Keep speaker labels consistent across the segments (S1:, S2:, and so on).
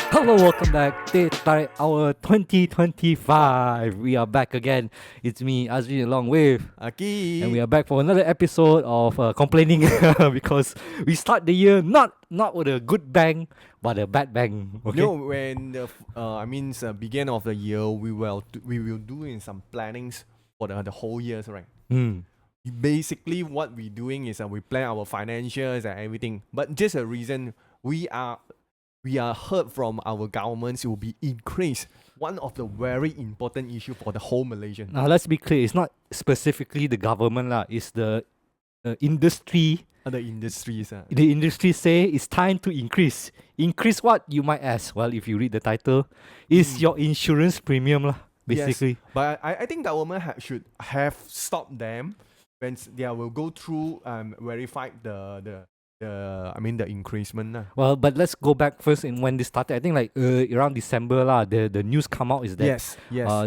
S1: Hello, welcome back. Teh Tarik Hour 2025. We are back again. It's me, Azreen, along with,
S2: Aki.
S1: and we are back for another episode of complaining because we start the year not with a good bang, but a bad bang. Okay.
S2: No, when beginning of the year, we will do in some plannings for the whole years, right?
S1: Hmm.
S2: Basically, what we doing is we plan our financials and everything. But just a reason we are heard from our governments will be increased. One of the very important issue for the whole Malaysian.
S1: Now let's be clear. It's not specifically the government lah. It's the industry.
S2: Other industries.
S1: The industry say it's time to increase. Increase what, you might ask? Well, if you read the title, is your insurance premium lah, basically.
S2: Yes, but I think government should have stopped them when they will go through verify the increasement lah.
S1: Well, but let's go back first in when this started. I think like around December lah, the news come out is that
S2: Yes.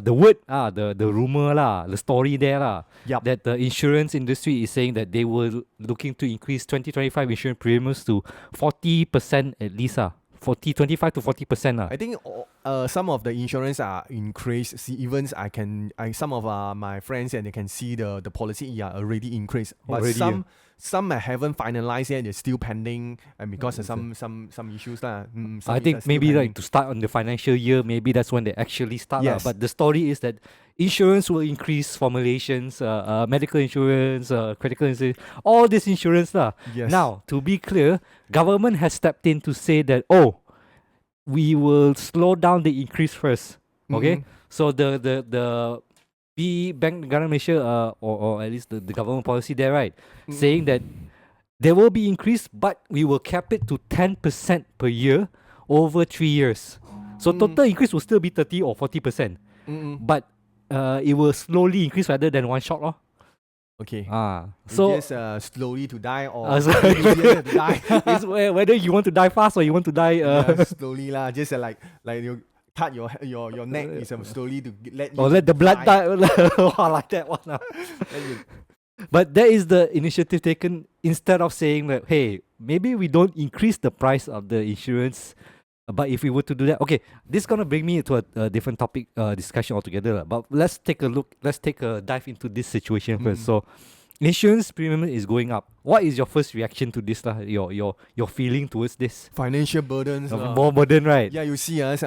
S1: the word the rumor lah, the story there lah,
S2: Yup.
S1: that the insurance industry is saying that they were looking to increase 2025 insurance premiums to 40% at least 25 to 40%
S2: I think some of the insurance are increased. See, even some of my friends and they can see the policy already increased. But
S1: Already,
S2: some haven't finalized yet. They're still pending, and because of some issues lah.
S1: I think maybe like to start on the financial year, maybe that's when they actually start.
S2: Yes.
S1: But the story is that insurance will increase for Malaysians, medical insurance, critical insurance, all this insurance lah.
S2: Yes.
S1: Now, to be clear, government has stepped in to say that, we will slow down the increase first. Okay?
S2: Mhm.
S1: So the Bank Negara Malaysia, or at least the government policy there, right, saying that there will be increase, but we will cap it to 10% per year over 3 years. So total increase will still be 30 or 40%, but it will slowly increase rather than one shot.
S2: Okay.
S1: So
S2: just slowly to die or
S1: sorry.
S2: to die.
S1: it's whether you want to die fast or you want to die
S2: Slowly lah. Just like you cut your neck is slowly to let you
S1: or let the blood die. Like that one.
S2: Then you-
S1: But there is the initiative taken instead of saying that, hey, maybe we don't increase the price of the insurance, but if we were to do that, okay, this is gonna bring me to a different topic discussion altogether. But let's take a dive into this situation first. So, insurance premium is going up. What is your first reaction to this lah? Your feeling towards this?
S2: financial burdens.
S1: More burden, right?
S2: Yeah, you see us.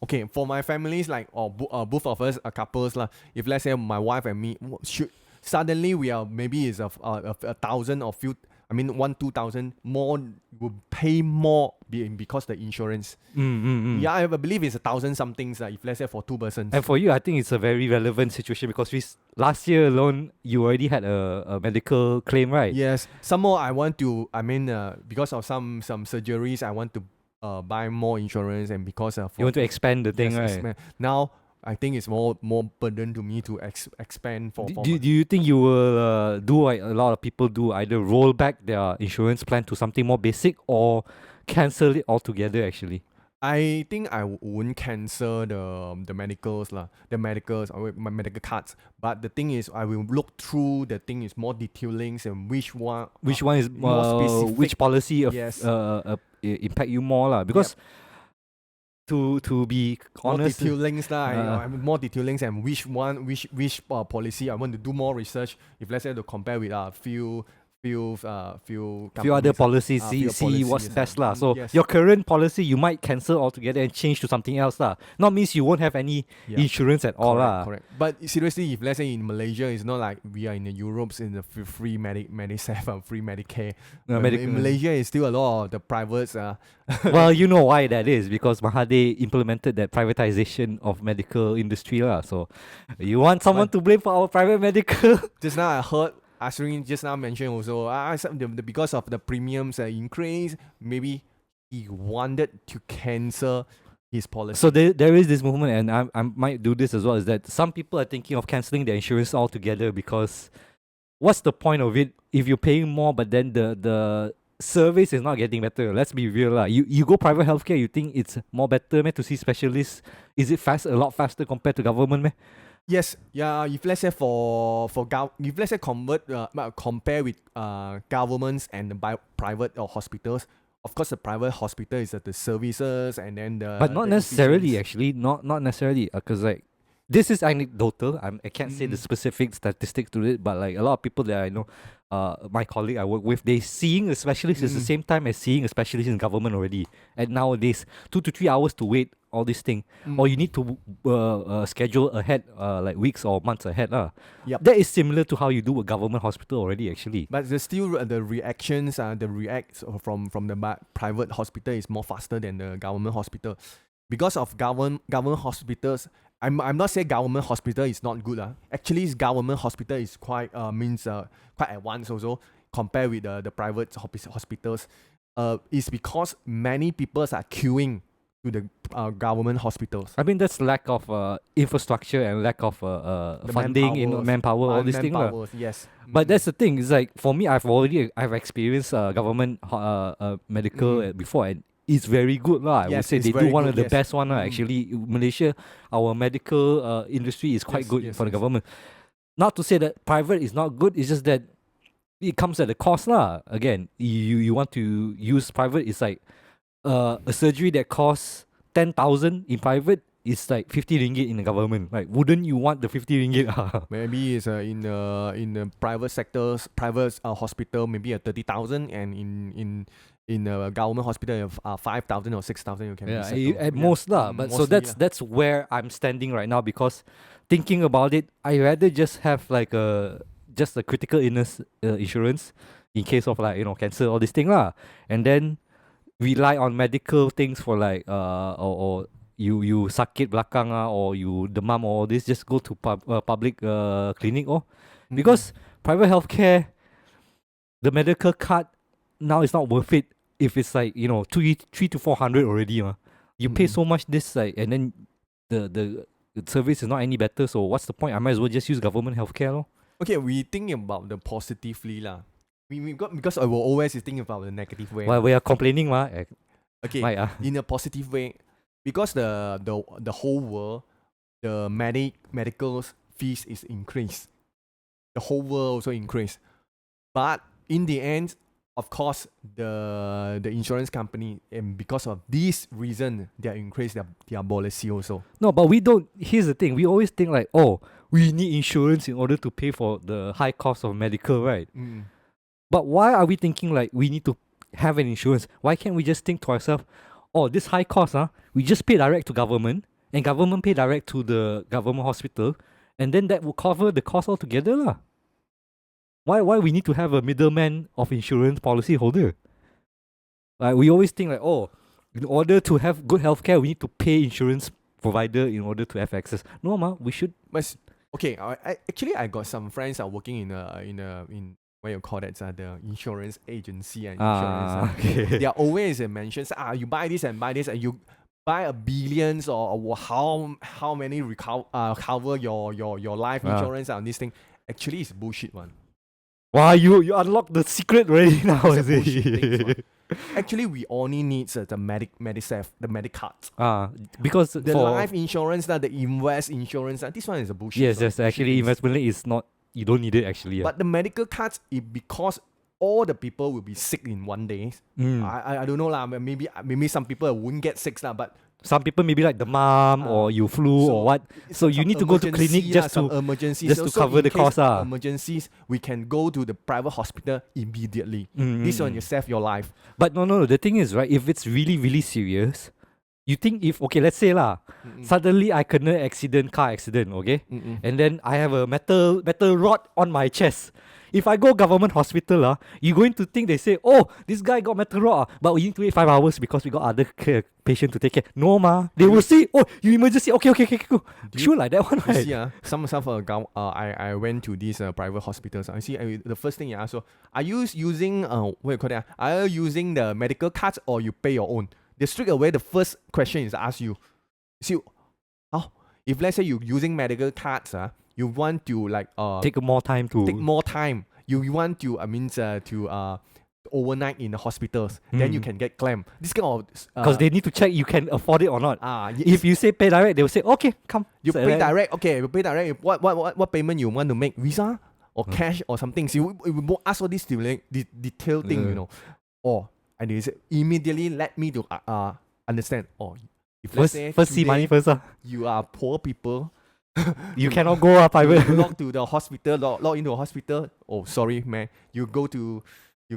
S2: Okay, for my families, like both of us are couples lah. If let's say my wife and me should suddenly we are maybe is a thousand or few. 2,000 more will pay more because the insurance. Yeah, I believe it's 1,000 somethings. If let's say for two persons.
S1: And for you, I think it's a very relevant situation because last year alone, you already had a medical claim, right?
S2: Yes. Some more I want to. Because of some surgeries, I want to buy more insurance, and because of
S1: You want to expand the thing, right?
S2: expand. Now I think it's more burden to me to expand for.
S1: Do you think you will do like a lot of people do, either roll back their insurance plan to something more basic or cancel it altogether actually?
S2: I think I won't cancel the medicals lah, or my medical cards. But the thing is, I will look through the thing is more detailing and which one
S1: Is
S2: more specific.
S1: which policy
S2: Yes.
S1: impact you more lah? Because to be honest,
S2: more detailings lah. More detailings and which policy I want to do more research. If let's say to compare with few
S1: few other policies,
S2: few
S1: see what's
S2: policies,
S1: best lah. So
S2: yes.
S1: your current policy you might cancel altogether and change to something else lah. Not means you won't have any
S2: Yeah.
S1: insurance at all lah.
S2: Correct. But seriously, if let's say in Malaysia, it's not like we are in the Europes in the free Medisave and free Medicare. In Malaysia, it's still a lot of the privates.
S1: Well, you know why that is, because Mahathir implemented that privatization of medical industry lah. So you want someone to blame for our private medical?
S2: Just now I heard Azreen just now mentioned also because of the premiums increase, maybe he wanted to cancel his policy.
S1: So there is this movement, and I might do this as well, is that some people are thinking of cancelling their insurance altogether because what's the point of it if you're paying more but then the service is not getting better? Let's be real lah. You go private healthcare, you think it's more better to see specialists? Is it a lot faster compared to government?
S2: Yes, yeah. If let's say if let's say compare with governments and private or hospitals, Of course, the private hospital is the services and then
S1: But not
S2: the
S1: necessarily,
S2: efficiency.
S1: actually. Not necessarily. Because like this is anecdotal. I can't say the
S2: Mm.
S1: specific statistics to it, but like a lot of people that I know, my colleague I work with, they seeing a specialist is the
S2: Mm.
S1: same time as seeing a specialist in government already. And nowadays, 2 to 3 hours to wait all this thing, or you
S2: Mm.
S1: need to schedule ahead, like weeks or months ahead,
S2: Yep.
S1: That is similar to how you do a government hospital already, actually.
S2: But there's still the reactions, the reacts from the private hospital is more faster than the government hospital, because of government hospitals. I'm not saying government hospital is not good. Actually, government hospital is quite quite advanced also compared with the private hospitals. It's because many people are queuing to the government hospitals.
S1: I mean, that's lack of infrastructure and lack of
S2: The
S1: funding in manpower, all these things.
S2: manpower, yes.
S1: But that's the thing. It's like for me, I've experienced government medical
S2: Mm.
S1: before, and it's very good lah. I would
S2: Yes,
S1: say
S2: it's
S1: they do
S2: very
S1: one
S2: good,
S1: of the
S2: yes.
S1: best one lah. Actually, in Malaysia, our medical industry is quite
S2: Yes,
S1: good
S2: yes,
S1: for the
S2: yes.
S1: government. Not to say that private is not good. It's just that it comes at a cost lah. Again, you want to use private. It's like a surgery that costs 10,000 in private is like 50 ringgit in the government. Like, wouldn't you want the 50 ringgit?
S2: Maybe it's in the private sectors, private hospital, maybe 30,000, and in a government hospital of 5,000 or 6,000 you can
S1: Yeah,
S2: be settled.
S1: at most lah. But so
S2: Mostly
S1: that's where I'm standing right now, because thinking about it, I rather just have like just a critical illness insurance in case of like cancer, all this thing lah, and then rely on medical things for like or you sakit belakang or you demam or all this, just go to public clinic because private healthcare, the medical card now is not worth it if it's like 3 to 400 already. You pay so much this, like, and then the service is not any better. So what's the point? I might as well just use government healthcare lor.
S2: Okay, we think about the positively lah. We got, because I will always think about the negative way.
S1: While we are complaining,
S2: Okay,
S1: right,
S2: in a positive way, because the whole world, the medical fees is increased. The whole world also increased. But in the end, of course, the insurance company, and because of this reason, they increase their policy also.
S1: No, but we don't. Here's the thing. We always think like, oh, we need insurance in order to pay for the high cost of medical, right? But why are we thinking like we need to have an insurance? Why can't we just think to ourselves, oh, this high cost, we just pay direct to government, and government pay direct to the government hospital, and then that will cover the cost altogether lah. Why we need to have a middleman of insurance policy holder? Like, we always think like, oh, in order to have good healthcare, we need to pay insurance provider in order to have access. No, we should.
S2: But okay, actually I got some friends are working in what you call that, the insurance agency and insurance.
S1: Okay.
S2: They are always mentions, you buy this and you buy a billions or how many cover your life insurance on this thing. Actually, it's bullshit one.
S1: Wow, you unlocked the secret already now,
S2: It's
S1: is
S2: a bullshit thing,
S1: it?
S2: Actually, we only need the MediSave, the Medicard.
S1: Because
S2: The
S1: for
S2: life insurance, the invest insurance, this one is a bullshit.
S1: yes,
S2: bullshit
S1: actually
S2: things.
S1: investment link is not. You don't need it actually.
S2: But the medical cards, because all the people will be sick in one day. I don't know lah. Maybe some people won't get sick lah. But
S1: some people maybe like the mom or you flu or what. So you need to go to clinic just to
S2: emergencies.
S1: just to cover the cost
S2: Emergencies, we can go to the private hospital immediately. This one you save your life.
S1: But no. The thing is, right? If it's really really serious, you think if okay, let's say lah, suddenly I kena car accident, okay, and then I have a metal rod on my chest. If I go government hospital, you're going to think they say, oh, this guy got metal rod, but we need to wait 5 hours because we got other patient to take care. No, They will say, oh, you emergency. Okay, cool. Sure, like that one, right?
S2: You see, some I went to these private hospitals. I see the first thing you ask, so are you using what you call that? Are you using the medical cards or you pay your own? They straight away the first question is ask you. See, if let's say you're using medical cards, you want to like
S1: take more time.
S2: You want to overnight in the hospitals, then you can get claim. This kind of
S1: because they need to check you can afford it or not. If you say pay direct, they will say okay, come.
S2: You pay direct. Okay, you pay direct. What payment you want to make? Visa or cash or something. So we won't ask all this detailed thing, Or and it immediately led me to understand. Oh, if let's say
S1: First see money
S2: today
S1: first.
S2: you are poor people,
S1: You cannot go private.
S2: you log to the hospital, log into a hospital. Oh, sorry, man. You go to the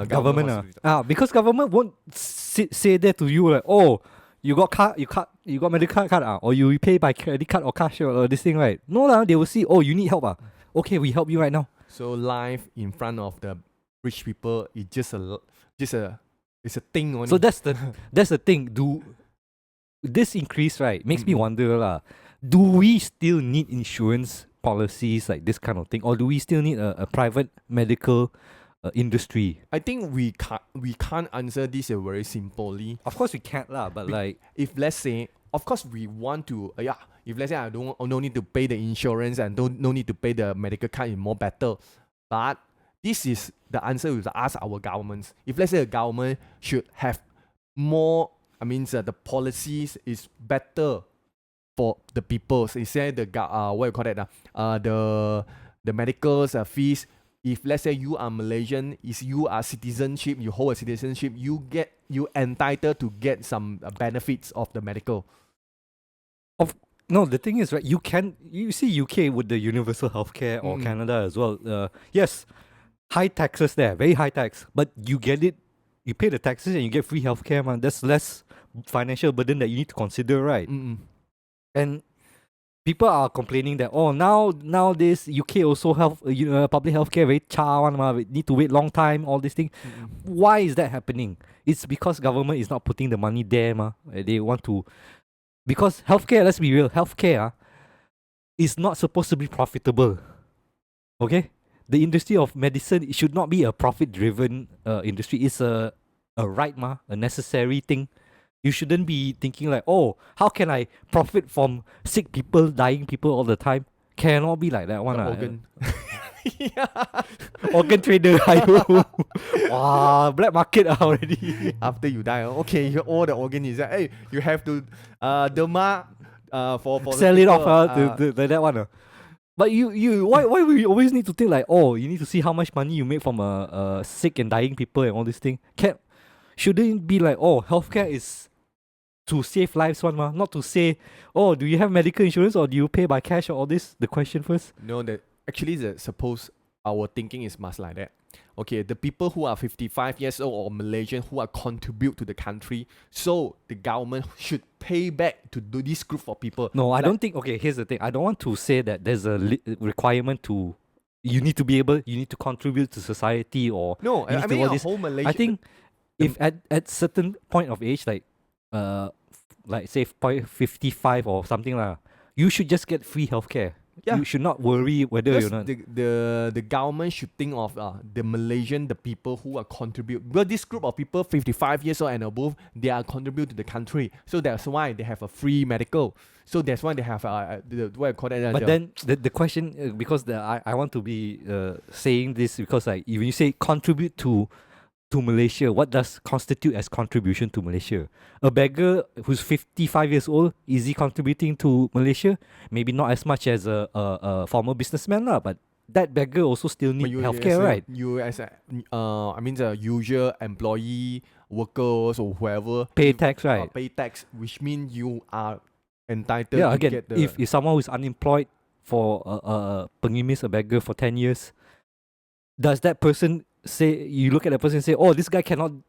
S2: government hospital.
S1: Because government won't say that to you like, oh, you got card, you got medical card, or you pay by credit card or cash or this thing, right? No lah, they will see, oh, you need help, okay, we help you right now.
S2: So life in front of the rich people is just a it's a thing only.
S1: So that's the thing. This increase, right, makes me wonder lah. Do we still need insurance policies like this kind of thing, or do we still need a private medical industry?
S2: I think we can't answer this very simply.
S1: Of course we can't lah, but like,
S2: if let's say, of course we want to if let's say I no need to pay the insurance and no need to pay the medical card is more better, but this is the answer we ask our governments. If let's say the government should have more, the policies is better for the people. So say the what you call that the medical fees. If let's say you are Malaysian, is you are citizenship, you hold a citizenship, you entitled to get some benefits of the medical.
S1: No, the thing is, right, you see UK with the universal healthcare or Canada as well. Yes, high taxes there, very high tax, but you get it, you pay the taxes and you get free healthcare, man. That's less financial burden that you need to consider, right? And people are complaining that, oh, nowadays UK also public healthcare very one, we need to wait long time, all these things. Why is that happening? It's because government is not putting the money there, they want to. Because healthcare, let's be real, healthcare is not supposed to be profitable. Okay? The industry of medicine, it should not be a profit-driven industry. It's a right, a necessary thing. You shouldn't be thinking like, oh, how can I profit from sick people, dying people all the time? Cannot be like that one.
S2: Organ.
S1: Organ trader. Wow, black market already.
S2: After you die, okay, all the organ is hey, you have to derma for
S1: sell it off to that one. But why we always need to think like, oh, you need to see how much money you make from sick and dying people and all this thing? Shouldn't it be like, oh, healthcare is to save lives not to say, oh, do you have medical insurance or do you pay by cash or all this? The question first.
S2: No, that actually suppose our thinking is much like that. Okay, the people who are 55 years old or Malaysian who are contribute to the country, so the government should pay back to do this group of people.
S1: No, I don't think. Okay, here's the thing. I don't want to say that there's a requirement to. You need to contribute to society or.
S2: No, I mean a whole Malaysia.
S1: I think if at certain point of age, like say 55 or something like, you should just get free healthcare. Yeah. You should not worry whether
S2: because
S1: you're not.
S2: The government should think of the Malaysian, the people who are contribute. Well, this group of people, 55 years old and above, they are contribute to the country. So that's why they have a free medical. So that's why they have what I call that.
S1: But then the question, because I want to be saying this because like if you say contribute to Malaysia, what does constitute as contribution to Malaysia? A beggar who's 55 years old, is he contributing to Malaysia? Maybe not as much as a former businessman but that beggar also still need healthcare, right?
S2: You as the usual employee, workers or whoever
S1: pay tax, right?
S2: Pay tax, which means you are entitled
S1: to
S2: get the...
S1: If someone who's unemployed for pengemis, a beggar for 10 years, does that person say, you look at the person and say, oh, this guy doesn't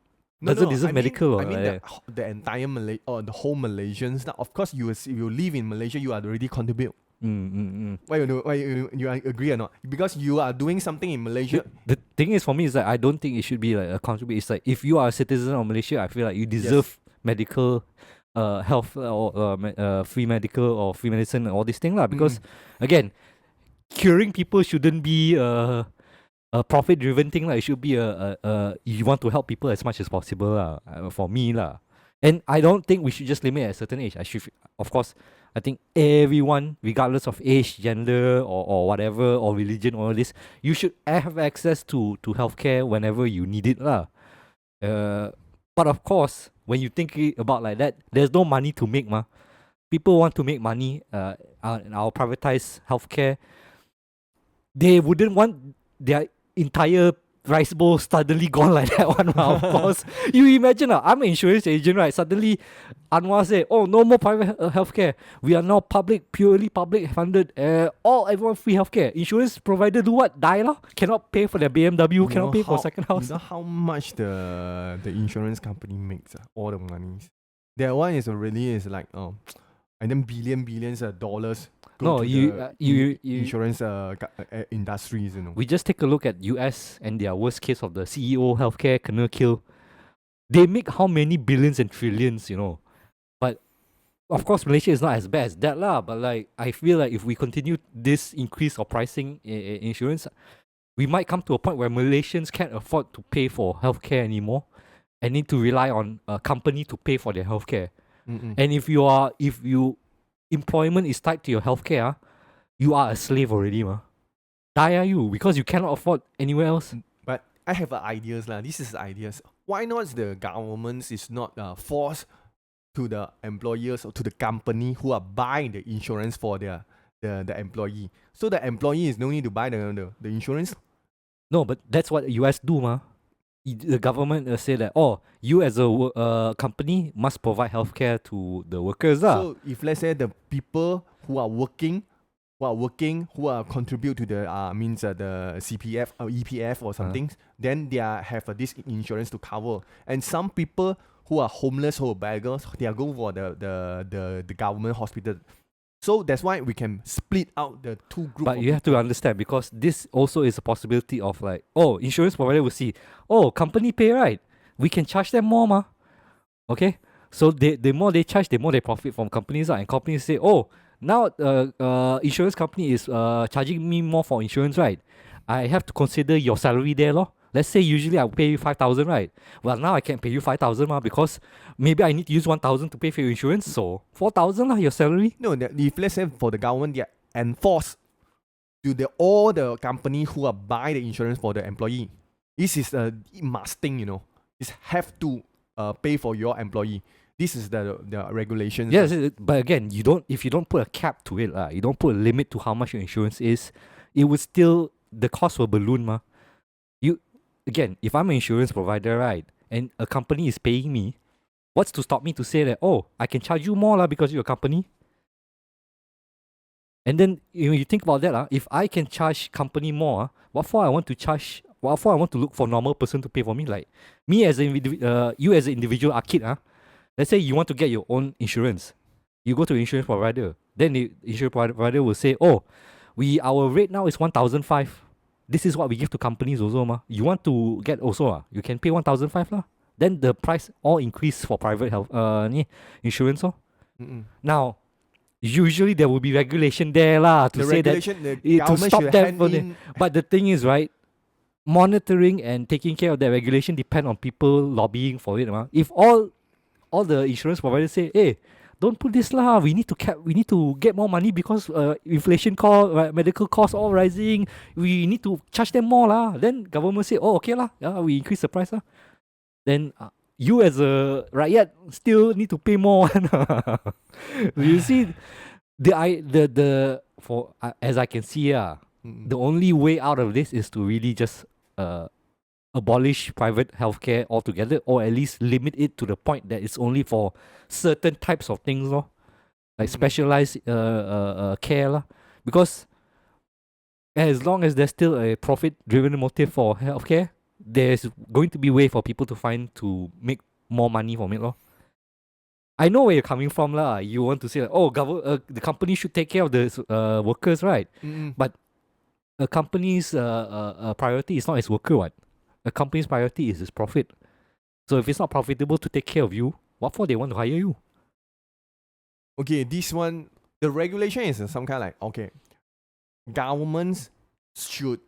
S1: deserve medical?
S2: The entire the whole Malaysians. Now, of course, you live in Malaysia, you are already contribute. Why you agree or not? Because you are doing something in Malaysia.
S1: The thing is, for me, is that I don't think it should be like a contribute. It's like if you are a citizen of Malaysia, I feel like you deserve medical, health or free medical or free medicine and all these things because again, curing people shouldn't be a profit-driven thing. It should be you want to help people as much as possible for me . And I don't think we should just limit at a certain age. Of course, I think everyone, regardless of age, gender, or whatever, or religion, or all this, you should have access to healthcare whenever you need it . But of course, when you think about like that, there's no money to make . People want to make money. Our privatized healthcare, they wouldn't want their entire rice bowl suddenly gone like that one. Of course, you imagine, I'm an insurance agent, right? Suddenly, Anwar say, "Oh, no more private healthcare. We are now purely public funded. Everyone free healthcare. Insurance provider do what? Die lah. Cannot pay for their BMW.
S2: You
S1: Cannot
S2: know
S1: pay for
S2: how
S1: second house.
S2: you know how much the insurance company makes all the monies. That one is really is like and then billions of dollars go
S1: No,
S2: to
S1: you
S2: the
S1: you
S2: insurance industries.
S1: We just take a look at US and their worst case of the CEO healthcare kena kill. They make how many billions and trillions, But of course, Malaysia is not as bad as that lah. But like, I feel like if we continue this increase of pricing insurance, we might come to a point where Malaysians can't afford to pay for healthcare anymore, and need to rely on a company to pay for their healthcare. And if employment is tied to your healthcare, you are a slave already, ma. Die are you, because you cannot afford anywhere else.
S2: But I have ideas lah. This is ideas. Why not the government is not forced to the employers or to the company who are buying the insurance for the employee. So the employee is no need to buy the insurance.
S1: No, but that's what US do, ma. The government say that, you as a company must provide healthcare to the workers.
S2: So if let's say the people who are working, who contribute to the the CPF or EPF or something, then they have this insurance to cover. And some people who are homeless or beggars, they are going for the government hospital. So that's why we can split out the two groups.
S1: But you have to understand, because this also is a possibility of like, insurance provider will see, company pay, right? We can charge them more, ma. Okay? So the more they charge, the more they profit from companies. And companies say, now insurance company is charging me more for insurance, right? I have to consider your salary there, lor. Let's say usually I'll pay you 5,000, right? Well, now I can't pay you 5,000, because maybe I need to use 1,000 to pay for your insurance. So 4,000 lah, your salary.
S2: No, if let's say for the government, they enforce to all the company who are buy the insurance for the employee. This is a must thing, It's have to pay for your employee. This is the regulations.
S1: Yes, but again, if you don't put a cap to it, you don't put a limit to how much your insurance is, it would still, the cost will balloon, ma. Again, if I'm an insurance provider, right, and a company is paying me, what's to stop me to say that, I can charge you more lah because you're a company? And then you think about that, if I can charge company more, what for I want to look for normal person to pay for me? Like me as you as an individual, Ah Kit, let's say you want to get your own insurance. You go to an insurance provider. Then the insurance provider will say, our rate now is 1,500. This is what we give to companies also, ma. You want to get also, you can pay 1,500 lah. Then the price all increase for private health insurance. Now, usually there will be regulation there lah to say that to stop them from it. But the thing is, right, monitoring and taking care of that regulation depend on people lobbying for it, ma. If all the insurance providers say, hey, don't put this lah. We need to get more money because inflation cost, medical costs all rising. We need to charge them more lah. Then government say, okay lah, we increase the price lah. Then you as a rakyat still need to pay more. You see, as I can see, the only way out of this is to really just abolish private healthcare altogether, or at least limit it to the point that it's only for certain types of things, like specialized care lah. Because as long as there's still a profit-driven motive for healthcare, there's going to be way for people to make more money from it, lor. I know where you're coming from, lah. You want to say, the company should take care of the workers, right? But a company's priority is not its worker, what? A company's priority is its profit. So if it's not profitable to take care of you, what for they want to hire you?
S2: Okay, this one, the regulation is some kind of like, governments should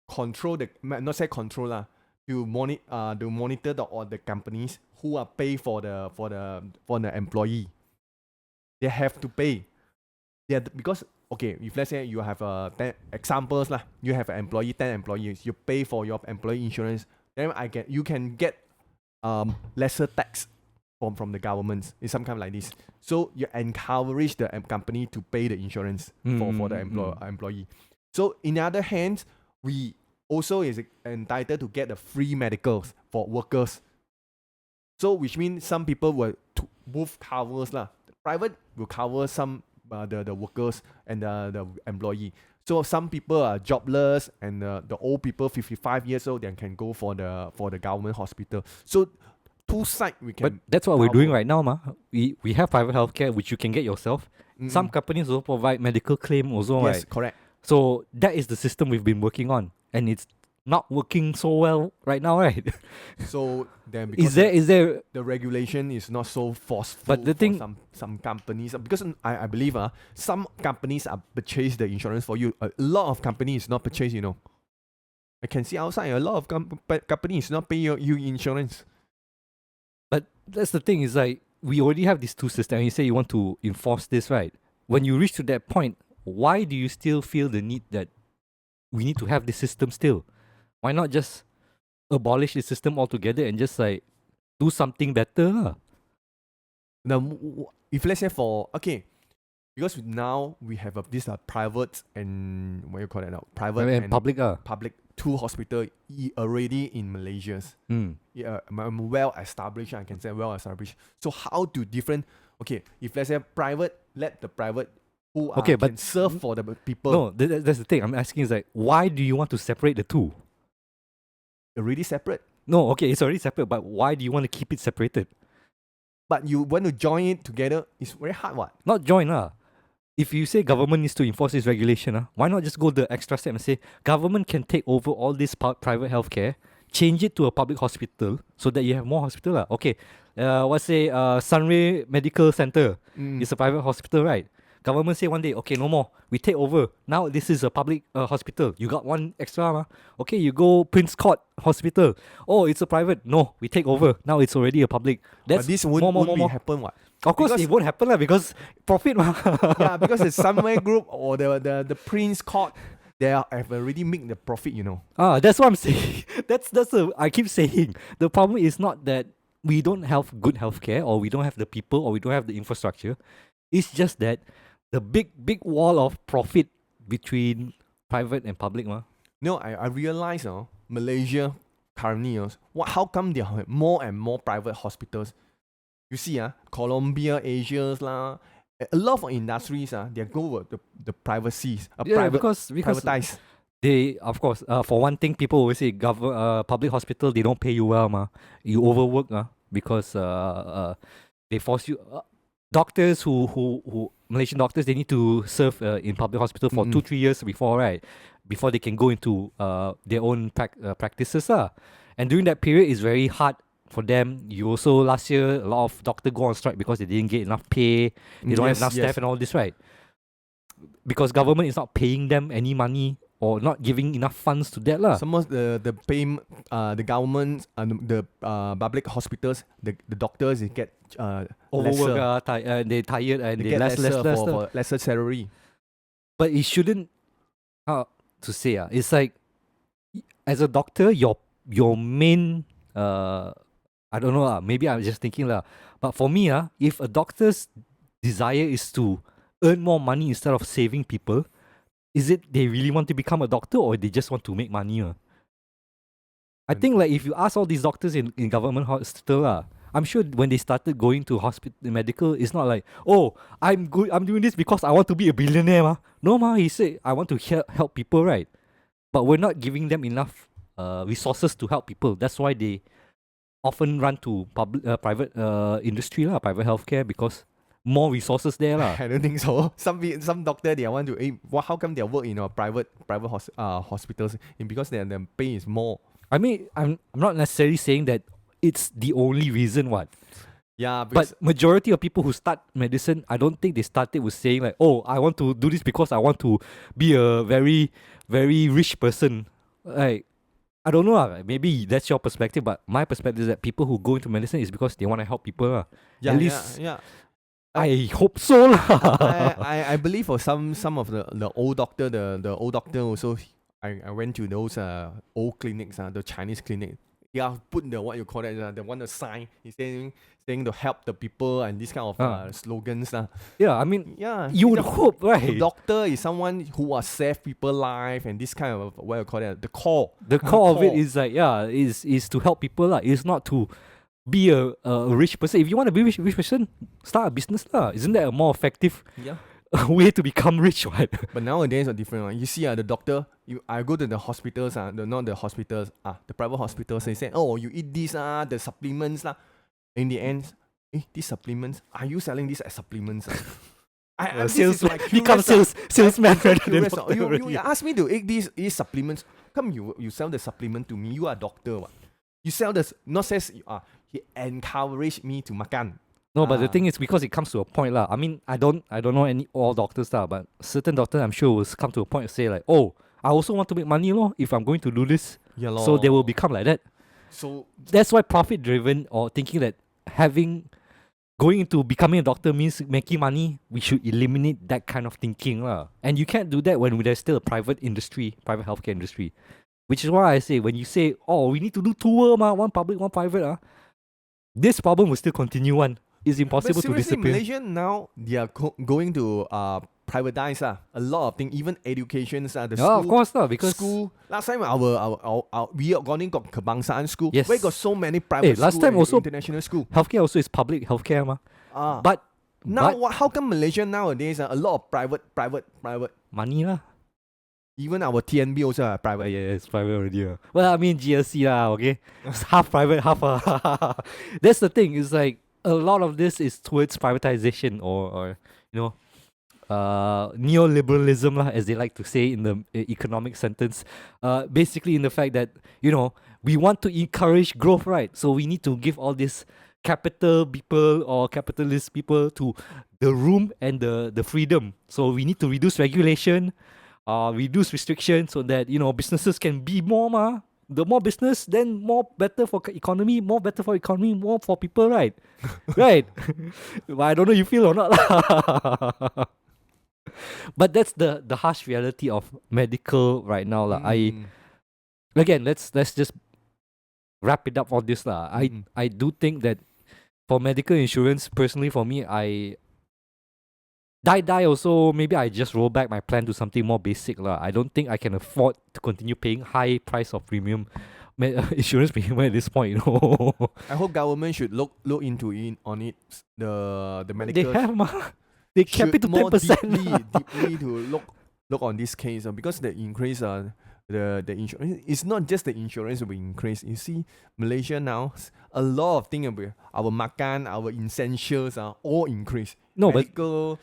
S2: control not say control lah, to monitor all the companies who are pay for the employee. They have to pay. Because if let's say you have 10 examples lah, you have an employee, 10 employees, you pay for your employee insurance, then you can get lesser tax from the government. It's some kind of like this. So you encourage the company to pay the insurance for the employee. So in the other hand, we also is entitled to get the free medicals for workers. So which means some people will both covers lah. Private will cover some the workers and the employee. So some people are jobless, and the old people 55 years old, they can go for the government hospital. So two sides we can.
S1: But that's what we're doing right now, ma. We have private healthcare which you can get yourself. Some companies also provide medical claim also,
S2: yes,
S1: right?
S2: correct.
S1: So that is the system we've been working on, and it's not working so well right now, right?
S2: So then, because
S1: is there
S2: the regulation is not so forceful,
S1: But the
S2: for
S1: thing-
S2: some companies, because I believe some companies are purchase the insurance for you. A lot of companies not purchase, you know. I can see outside a lot of companies not pay you insurance.
S1: But that's the thing, is like we already have these two systems. You say you want to enforce this, right? When you reach to that point, why do you still feel the need that we need to have this system still? Why not just abolish the system altogether and just like do something better? lah?
S2: Now, if let's say because now we have this private and what you call it now, private
S1: And public,
S2: public two hospital already in Malaysia. Yeah, well established. I can say well established. So how do different? Okay, if let's say private, let the private who
S1: Okay, but
S2: can serve for the people.
S1: No, that's the thing. I'm asking is like, why do you want to separate the two?
S2: Already separate.
S1: No, okay, it's already separate, but why do you want to keep it separated?
S2: But you want to join it together, it's very hard. What?
S1: Not join, If you say government needs to enforce this regulation, why not just go the extra step and say government can take over all this private healthcare, change it to a public hospital so that you have more hospital. Okay, let's say Sunray Medical Center is a private hospital, right? Government say one day, okay, no more. We take over. Now this is a public hospital. You got one extra, Okay, you go Prince Court Hospital. Oh, it's a private. No, we take over. Now it's already a public. That's
S2: But this won't happen. What?
S1: Of course, it won't happen because profit,
S2: Yeah, because the Sunway Group or the Prince Court, they have already made the profit. You know.
S1: That's what I'm saying. I keep saying the problem is not that we don't have good healthcare or we don't have the people or we don't have the infrastructure. It's just that the big wall of profit between private and public,
S2: No, I realize Malaysia currently how come there are more and more private hospitals? You see, Colombia, Asia's a lot of industries they go with the privacies,
S1: because
S2: privatize.
S1: They, of course, for one thing, people always say public hospital, they don't pay you well, you overwork, because they force you. Doctors who Malaysian doctors, they need to serve in public hospital for 2-3 years before they can go into their own practices, and during that period it's very hard for them. You also, last year, a lot of doctors go on strike because they didn't get enough pay, they don't have enough staff and all this, right? Because government is not paying them any money or not giving enough funds to that.
S2: Some of the pay, the government and the public hospitals, the doctors, they get
S1: Overwork, they tired and they
S2: get
S1: less
S2: for lesser salary.
S1: But it shouldn't, how to say, it's like, as a doctor, your main, I don't know, maybe I'm just thinking, but for me, if a doctor's desire is to earn more money instead of saving people, is it they really want to become a doctor or they just want to make money? I think like if you ask all these doctors in government hospital, I'm sure when they started going to hospital medical, it's not like, oh, I'm doing this because I want to be a billionaire. No, he said, I want to help people, right? But we're not giving them enough resources to help people. That's why they often run to private industry, private healthcare, because more resources there.
S2: I don't think so. Some doctor, they want to, how come they work in private hospitals? Because their pay is more.
S1: I mean, I'm not necessarily saying that it's the only reason what.
S2: Yeah, but
S1: majority of people who start medicine, I don't think they started with saying like, oh, I want to do this because I want to be a very, very rich person. Like, I don't know, maybe that's your perspective, but my perspective is that people who go into medicine is because they want to help people.
S2: Yeah,
S1: at least,
S2: yeah.
S1: I hope so.
S2: I believe for some of the old doctor, the old doctor also, I went to those old clinics, the Chinese clinic. he have put the what you call that the one the sign. He's saying to help the people and this kind of slogans.
S1: Yeah, I mean,
S2: Yeah,
S1: you would hope,
S2: the
S1: right?
S2: doctor is someone who will save people life and this kind of what you call that the core.
S1: The core of it is like, yeah, is to help people lah. It's not to be a rich person. If you want to be a rich person, start a business lah. Isn't that a more effective
S2: Yeah.
S1: way to become rich, right?
S2: But nowadays are different. Right? You see, the doctor. I go to the hospitals. Not the hospitals. The private hospitals. They say, oh, you eat this the supplements lah. In the end, these supplements. Are you selling this as supplements?
S1: Sales
S2: like
S1: become salesman rather than doctor.
S2: You ask me to eat these supplements. Come, you sell the supplement to me. You are a doctor. What? You sell this. Not says he encouraged me to makan.
S1: No, but the thing is, because it comes to a point lah. I mean, I don't know all doctors lah, but certain doctors I'm sure will come to a point to say like, oh, I also want to make money lor if I'm going to do this.
S2: Yeah,
S1: so they will become like that.
S2: So
S1: that's why profit driven or thinking that going into becoming a doctor means making money, we should eliminate that kind of thinking lah. And you can't do that when there's still a private healthcare industry. Which is why I say, when you say, oh, we need to do two one public, one private, this problem will still continue on. It's impossible to disappear.
S2: Malaysia now, they are going to privatize a lot of things, even education. The school,
S1: of course, because
S2: school. Last time we are going to Kebangsaan school.
S1: Yes.
S2: We got so many private
S1: last time also
S2: international school.
S1: Healthcare also is public healthcare,
S2: But now, how come Malaysia nowadays a lot of private
S1: money lah?
S2: Even our TNB also are private.
S1: Yeah, it's private already. Well, I mean GLC lah, okay? It's half private, half That's the thing, it's like a lot of this is towards privatization or neoliberalism lah, as they like to say in the economic sentence. Basically in the fact that, we want to encourage growth, right? So we need to give all this capital people or capitalist people to the room and the freedom. So we need to reduce regulation, reduce restrictions so that businesses can be more The more business, then more better for economy, more better for economy, more for people, right? Right. But I don't know you feel or not. But that's the harsh reality of medical right now. Again, let's just wrap it up for this. I do think that for medical insurance, personally for me, I die also, maybe I just roll back my plan to something more basic. I don't think I can afford to continue paying high price of premium insurance premium at this point,
S2: I hope government should look into on it. The medical.
S1: They have they kept it to 10%.
S2: Deeply to look on this case because the increase the insurance, it's not just the insurance will increase. You see, Malaysia now, a lot of things, our makan, our essentials are all increased.
S1: No,
S2: medical,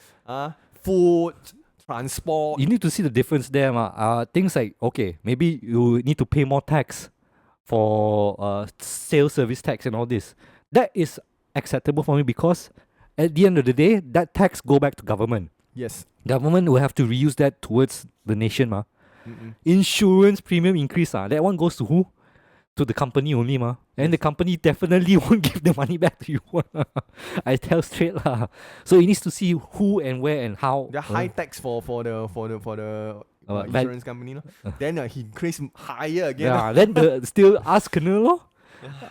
S2: food, transport.
S1: You need to see the difference there. Things like, okay, maybe you need to pay more tax for sales service tax and all this. That is acceptable for me because at the end of the day, that tax go back to government.
S2: Yes.
S1: Government will have to reuse that towards the nation. Insurance premium increase, that one goes to who? To the company only, and the company definitely won't give the money back to you. I tell straight lah. So it needs to see who and where and how.
S2: The high tax for the insurance company, then he increase higher again.
S1: Yeah, then still ask lor.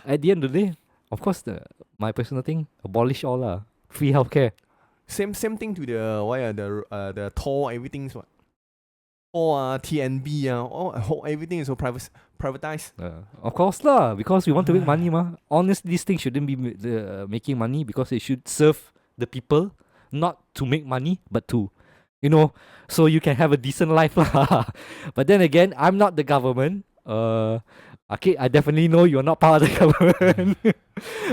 S1: At the end of the day, of course, my personal thing, abolish all lah. Free healthcare.
S2: Same thing to the toll, everything's what. Or TNB, everything is so privatized.
S1: Of course lah, because we want to make money Honestly, this thing shouldn't be making money because it should serve the people, not to make money, but to, so you can have a decent life lah. But then again, I'm not the government. Okay, I definitely know you're not part of the government.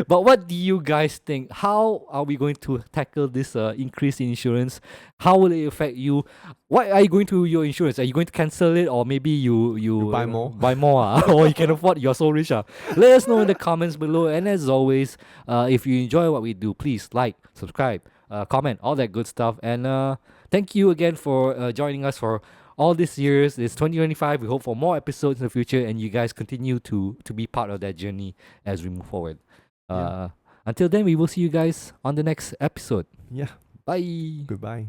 S1: But what do you guys think? How are we going to tackle this increase in insurance? How will it affect you? What are you going to do your insurance? Are you going to cancel it, or maybe you
S2: buy more?
S1: Buy more, or you can afford? You're so rich. Let us know in the comments below. And as always, if you enjoy what we do, please like, subscribe, comment, all that good stuff. And thank you again for joining us for all these years. It's 2025. We hope for more episodes in the future, and you guys continue to be part of that journey as we move forward. Until then, we will see you guys on the next episode.
S2: Yeah.
S1: Bye.
S2: Goodbye.